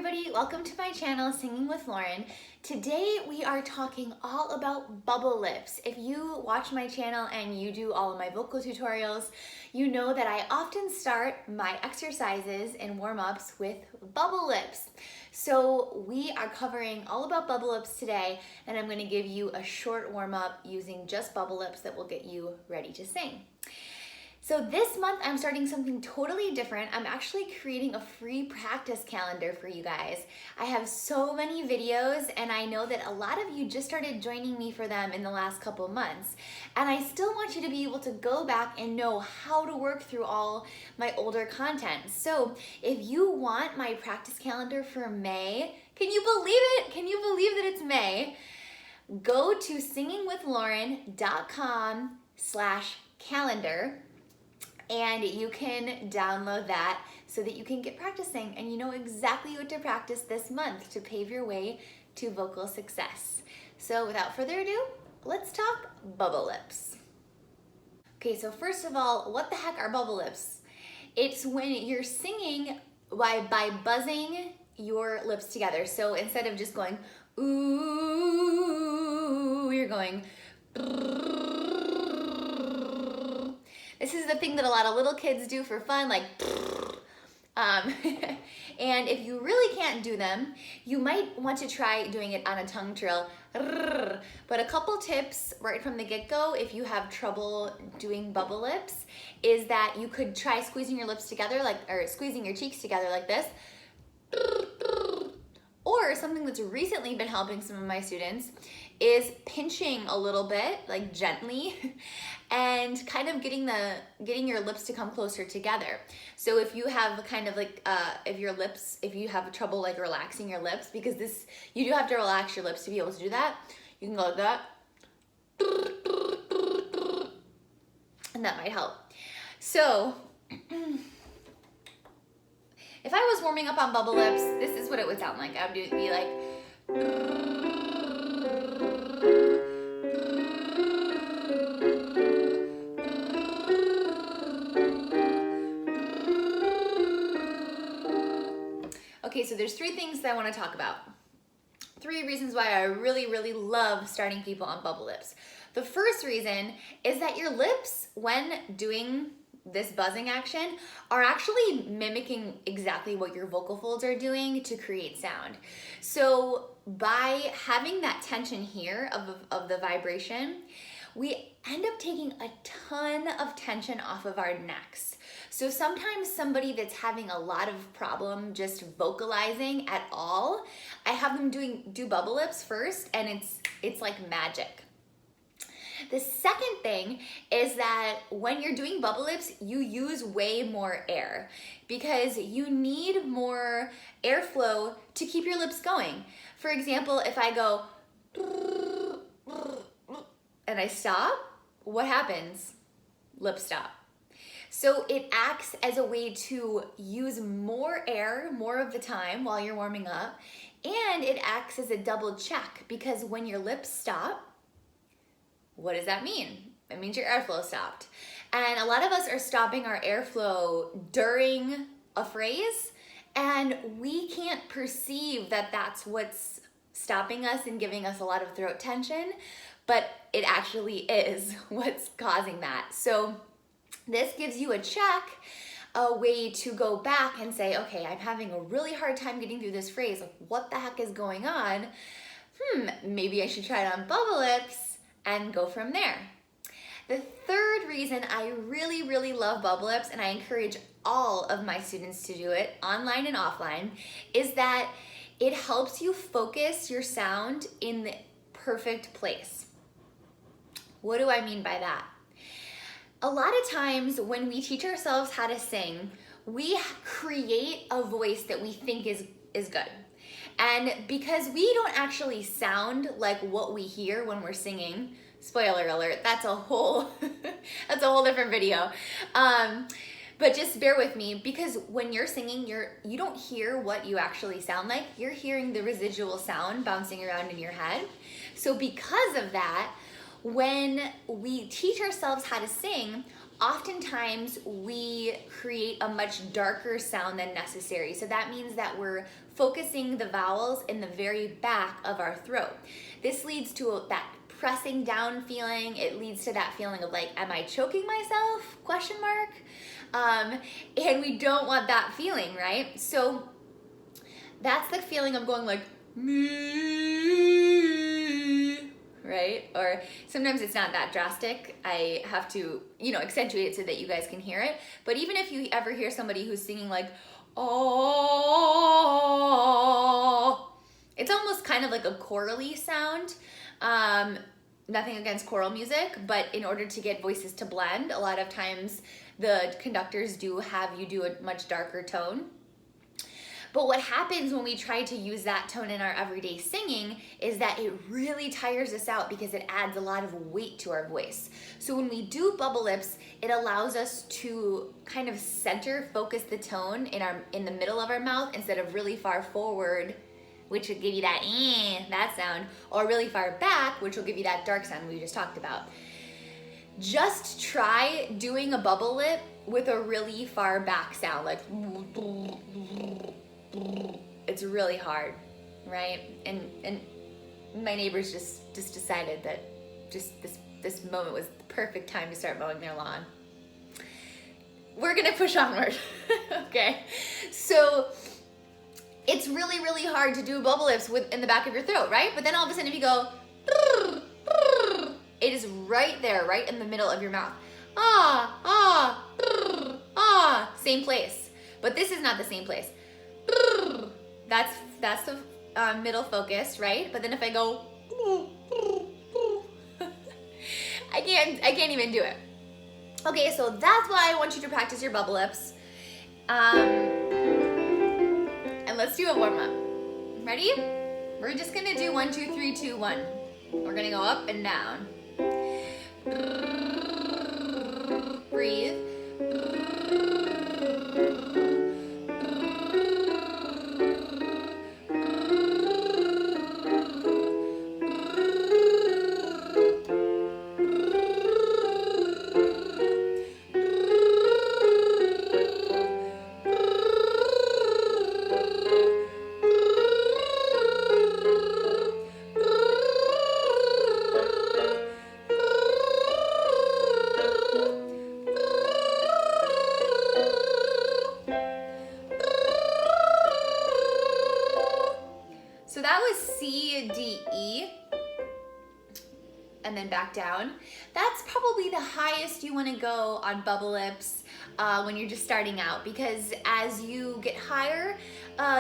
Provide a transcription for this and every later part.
everybody, welcome to my channel, Singing with Lauren. Today we are talking all about bubble lips. If you watch my channel and you do all of my vocal tutorials, you know that I often start my exercises and warm-ups with bubble lips. So we are covering all about bubble lips today, and I'm going to give you a short warm-up using just bubble lips that will get you ready to sing. So this month I'm starting something totally different. I'm actually creating a free practice calendar for you guys. I have so many videos and I know that a lot of you just started joining me for them in the last couple months. And I still want you to be able to go back and know how to work through all my older content. So if you want my practice calendar for May, can you believe it? Can you believe that it's May? Go to singingwithlauren.com/calendar. And you can download that so that you can get practicing and you know exactly what to practice this month to pave your way to vocal success. So without further ado, let's talk bubble lips. Okay, so first of all, what the heck are bubble lips? It's when you're singing by buzzing your lips together. So instead of just going, ooh, you're going, this is the thing that a lot of little kids do for fun, like, and if you really can't do them, you might want to try doing it on a tongue trill. But a couple tips right from the get-go, if you have trouble doing bubble lips, is that you could try squeezing your lips together, or squeezing your cheeks together like this. Or something that's recently been helping some of my students is pinching a little bit, like gently, and kind of getting your lips to come closer together. So if you have kind of like, if you have trouble like relaxing your lips, because you do have to relax your lips to be able to do that, you can go like that, and that might help. So, if I was warming up on bubble lips, this is what it would sound like. I would be like, okay, so there's three things that I want to talk about. 3 reasons why I really, really love starting people on bubble lips. The first reason is that your lips, when doing this buzzing action, are actually mimicking exactly what your vocal folds are doing to create sound. So by having that tension here of the vibration, we end up taking a ton of tension off of our necks. So sometimes somebody that's having a lot of problem just vocalizing at all, I have them do bubble lips first, and it's like magic. The second thing is that when you're doing bubble lips, you use way more air because you need more airflow to keep your lips going. For example, if I go and I stop, what happens? Lips stop. So it acts as a way to use more air more of the time while you're warming up, and it acts as a double check because when your lips stop, what does that mean? It means your airflow stopped. And a lot of us are stopping our airflow during a phrase, and we can't perceive that that's what's stopping us and giving us a lot of throat tension, but it actually is what's causing that. So this gives you a check, a way to go back and say, okay, I'm having a really hard time getting through this phrase. Like, what the heck is going on? Maybe I should try it on bubble lips and go from there. The third reason I really, really love bubble lips, and I encourage all of my students to do it, online and offline, is that it helps you focus your sound in the perfect place. What do I mean by that? A lot of times when we teach ourselves how to sing, we create a voice that we think is good. And because we don't actually sound like what we hear when we're singing, spoiler alert, that's a whole different video. But just bear with me, because when you're singing, you don't hear what you actually sound like. You're hearing the residual sound bouncing around in your head. So because of that, when we teach ourselves how to sing, oftentimes we create a much darker sound than necessary. So that means that we're focusing the vowels in the very back of our throat. This leads to that pressing down feeling. It leads to that feeling of like, am I choking myself? Question mark. And we don't want that feeling, right? So that's the feeling of going like, me, right? Or sometimes it's not that drastic. I have to, accentuate it so that you guys can hear it. But even if you ever hear somebody who's singing like, oh, it's almost kind of like a chorally sound. Nothing against choral music, but in order to get voices to blend, a lot of times the conductors do have you do a much darker tone. But what happens when we try to use that tone in our everyday singing is that it really tires us out because it adds a lot of weight to our voice. So when we do bubble lips, it allows us to kind of focus the tone in the middle of our mouth instead of really far forward, which would give you that sound, or really far back, which will give you that dark sound we just talked about. Just try doing a bubble lip with a really far back sound, like it's really hard, right? And my neighbors just decided that this moment was the perfect time to start mowing their lawn. We're gonna push onward, okay? So it's really, really hard to do bubble lips in the back of your throat, right? But then all of a sudden if you go, it is right there, right in the middle of your mouth. Same place. But this is not the same place. That's the middle focus, right? But then if I go, I can't even do it. Okay, so that's why I want you to practice your bubble lips. And let's do a warm up. Ready? We're just gonna do 1, 2, 3, 2, 1. We're gonna go up and down. Breathe. So that was C, D, E, and then back down. That's probably the highest you want to go on bubble lips when you're just starting out, because as you get higher,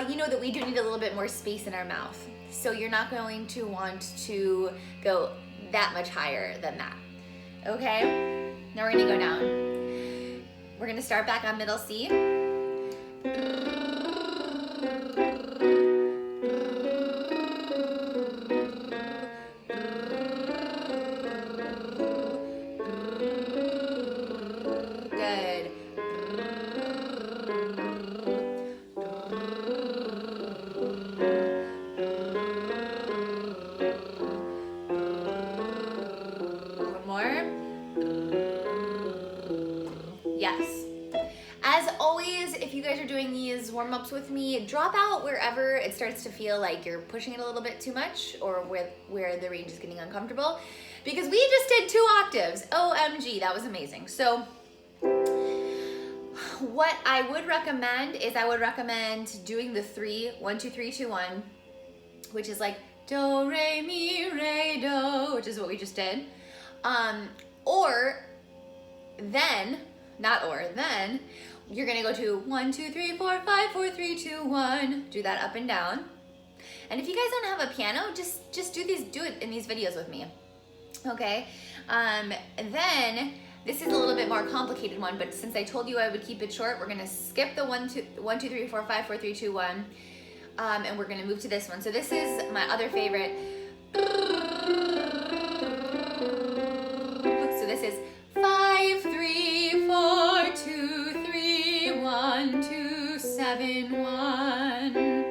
you know that we do need a little bit more space in our mouth. So you're not going to want to go that much higher than that. Okay? Now we're gonna go down. We're gonna start back on middle C. Yes. As always, if you guys are doing these warm-ups with me, drop out wherever it starts to feel like you're pushing it a little bit too much, or where the range is getting uncomfortable, because we just did 2 octaves. OMG, that was amazing. So what I would recommend is doing the 3, 1, 2, 3, 2, 1, which is like do, re, mi, re, do, which is what we just did. Then you're gonna go to 1, 2, 3, 4, 5, 4, 3, 2, 1. Do that up and down. And if you guys don't have a piano, just do it in these videos with me. Okay? Then this is a little bit more complicated one, but since I told you I would keep it short, we're gonna skip the 1, 2, 3, 4, 5, 4, 3, 2, 1. And we're gonna move to this one. So this is my other favorite. So this is 5, 3, 4, 2, 3, 1, 2, 7, 1.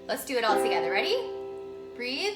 Let's do it all together. Ready? Breathe.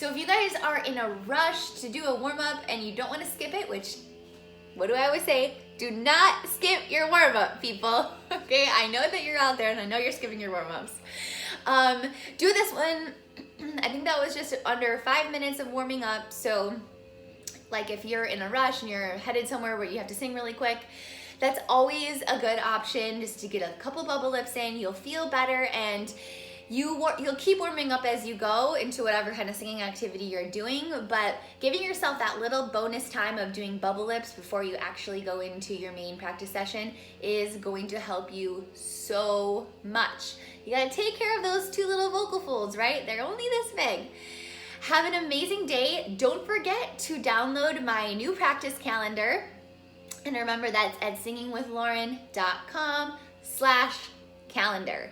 So if you guys are in a rush to do a warm-up and you don't want to skip it, which, what do I always say? Do not skip your warm-up, people. Okay, I know that you're out there and I know you're skipping your warm-ups. Do this one. I think that was just under 5 minutes of warming up. So like if you're in a rush and you're headed somewhere where you have to sing really quick, that's always a good option, just to get a couple bubble lips in. You'll feel better, and you'll keep warming up as you go into whatever kind of singing activity you're doing, but giving yourself that little bonus time of doing bubble lips before you actually go into your main practice session is going to help you so much. You gotta take care of those two little vocal folds, right? They're only this big. Have an amazing day. Don't forget to download my new practice calendar. And remember, that's at singingwithlauren.com/calendar.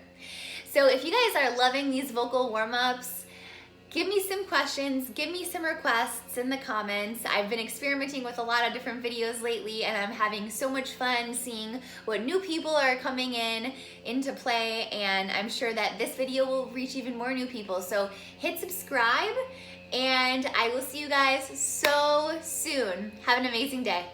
So if you guys are loving these vocal warm-ups, give me some questions, give me some requests in the comments. I've been experimenting with a lot of different videos lately, and I'm having so much fun seeing what new people are coming into play, and I'm sure that this video will reach even more new people. So hit subscribe, and I will see you guys so soon. Have an amazing day.